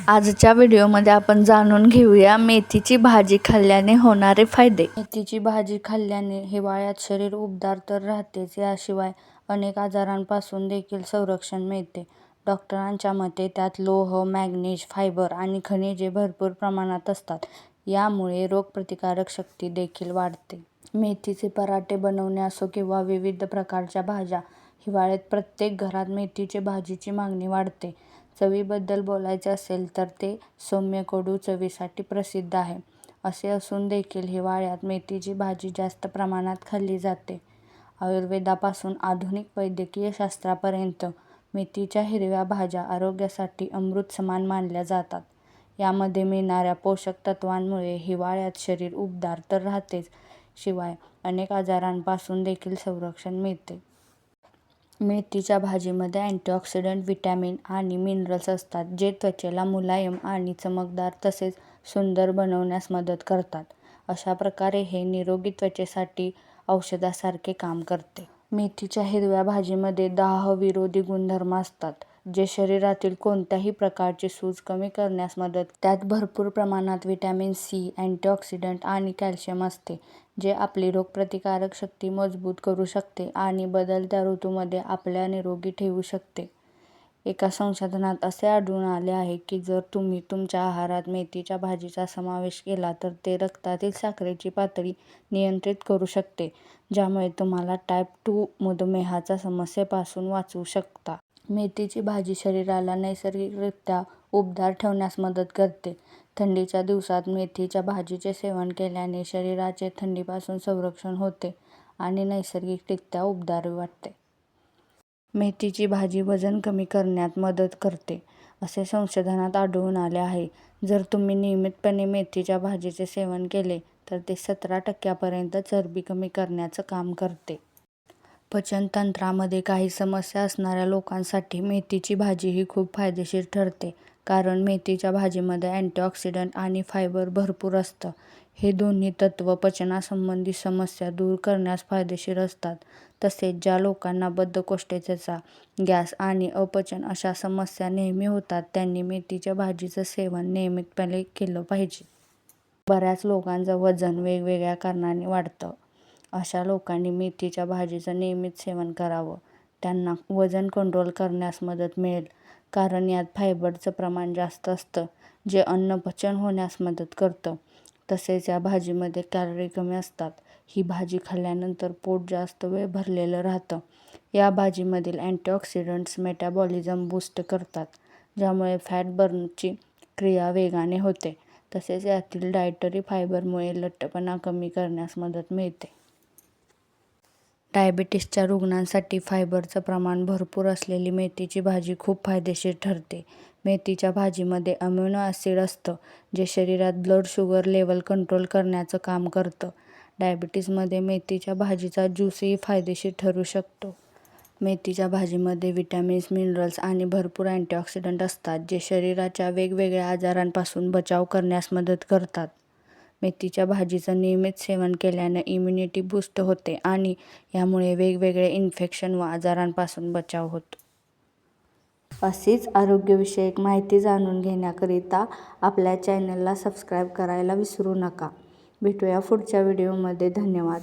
आजच्या व्हिडिओमध्ये आपण जाणून घेऊया मेथीची भाजी खाल्ल्याने होणारे फायदे. मेथीची भाजी खाल्ल्याने हिवाळ्यात शरीर उबदार तर राहतेच, याशिवाय अनेक आजारांपासून देखील संरक्षण मिळते. डॉक्टरांच्या मते त्यात लोह, मॅग्नीज, फायबर आणि खनिजे भरपूर प्रमाणात असतात. यामुळे रोगप्रतिकारक शक्ती देखील वाढते. मेथीचे पराठे बनवणे असो किंवा विविध प्रकारच्या भाज्या, हिवाळ्यात प्रत्येक घरात मेथीची भाजीची मागणी वाढते. चवीबद्दल बोलायचे असेल तर ते सौम्य कडू चवीसाठी प्रसिद्ध आहे. असे असून देखील हिवाळ्यात मेथीची भाजी जास्त प्रमाणात खाल्ली जाते. आयुर्वेदापासून आधुनिक वैद्यकीय शास्त्रापर्यंत मेथीच्या हिरव्या भाज्या आरोग्यासाठी अमृत समान मानल्या जातात. यामध्ये मिळणाऱ्या पोषक तत्वांमुळे हिवाळ्यात शरीर उबदार तर राहतेच, शिवाय अनेक आजारांपासून देखील संरक्षण मिळते. मेथीच्या भाजीमध्ये अँटीऑक्सिडंट, व्हिटॅमिन आणि मिनरल्स असतात, जे त्वचेला मुलायम आणि चमकदार तसेच सुंदर बनवण्यास मदत करतात. अशा प्रकारे हे निरोगी त्वचेसाठी औषधासारखे काम करते. मेथीच्या हिरव्या भाजीमध्ये दाहविरोधी गुणधर्म असतात, जे शरीरातील कोणत्याही प्रकारची सूज कमी करण्यास मदत. त्यात भरपूर प्रमाणात व्हिटॅमिन सी, अँटीऑक्सिडंट आणि कॅल्शियम असते, जे आपली रोगप्रतिकारक शक्ती मजबूत करू शकते आणि बदलत्या ऋतूमध्ये आपल्याला निरोगी ठेवू शकते. एका संशोधनात असे आढळून आले आहे की जर तुम्ही तुमच्या आहारात मेथीच्या भाजीचा समावेश केला तर ते रक्तातील साखरेची पातळी नियंत्रित करू शकते, ज्यामुळे तुम्हाला टाईप 2 मधुमेहाच्या समस्येपासून वाचवू शकता. मेथीची भाजी शरीराला नैसर्गिकरित्या उबदार ठेवण्यास मदत करते. थंडीच्या दिवसात मेथीच्या भाजीचे सेवन केल्याने शरीराचे थंडीपासून संरक्षण होते आणि नैसर्गिकरित्या उबदार वाटते. मेथीची भाजी वजन कमी करण्यात मदत करते, असे संशोधनात आढळून आले आहे. जर तुम्ही नियमितपणे मेथीच्या भाजीचे सेवन केले तर ते 17% चरबी कमी करण्याचं काम करते. पचनतंत्रामध्ये काही समस्या असणाऱ्या लोकांसाठी मेथीची भाजी ही खूप फायदेशीर ठरते, कारण मेथीच्या भाजीमध्ये अँटीऑक्सिडंट आणि फायबर भरपूर असतं. हे दोन्ही तत्त्व पचनासंबंधी समस्या दूर करण्यास फायदेशीर असतात. तसेच ज्या लोकांना बद्धकोष्ठतेचा, गॅस आणि अपचन अशा समस्या नेहमी होतात, त्यांनी मेथीच्या भाजीचं सेवन नियमितपणे केलं पाहिजे. बऱ्याच लोकांचं वजन वेगवेगळ्या कारणांनी वाढतं. अशा लोकांनी मेथीच्या भाजीचं नियमित सेवन करावं. त्यांना वजन कंट्रोल करण्यास मदत मिळेल, कारण यात फायबरचं प्रमाण जास्त असतं, जे अन्नपचन होण्यास मदत करतं. तसेच या भाजीमध्ये कॅलरी कमी असतात. ही भाजी खाल्ल्यानंतर पोट जास्त वेळ भरलेलं राहतं. या भाजीमधील अँटीऑक्सिडंट्स मेटाबॉलिझम बूस्ट करतात, ज्यामुळे फॅट बर्नची क्रिया वेगाने होते. तसेच यातील डायटरी फायबरमुळे लठ्ठपणा कमी करण्यास मदत मिळते. डायबिटीसच्या रुग्णांसाठी फायबरचं प्रमाण भरपूर असलेली मेथीची भाजी खूप फायदेशीर ठरते. मेथीच्या भाजीमध्ये अमिनो ॲसिड असतं, जे शरीरात ब्लड शुगर लेवल कंट्रोल करण्याचं काम करतं. डायबिटीसमध्ये मेथीच्या भाजीचा ज्यूसही फायदेशीर ठरू शकतो. मेथीच्या भाजीमध्ये व्हिटॅमिन्स, मिनरल्स आणि भरपूर अँटीऑक्सिडंट असतात, जे शरीराच्या वेगवेगळ्या आजारांपासून बचाव करण्यास मदत करतात. मेथीच्या भाजीचं नियमित सेवन केल्याने इम्युनिटी बूस्ट होते आणि यामुळे वेगवेगळे इन्फेक्शन व आजारांपासून बचाव होतो. अशीच आरोग्यविषयक माहिती जाणून घेण्याकरिता आपल्या चॅनलला सबस्क्राईब करायला विसरू नका. भेटूया पुढच्या व्हिडिओमध्ये. धन्यवाद.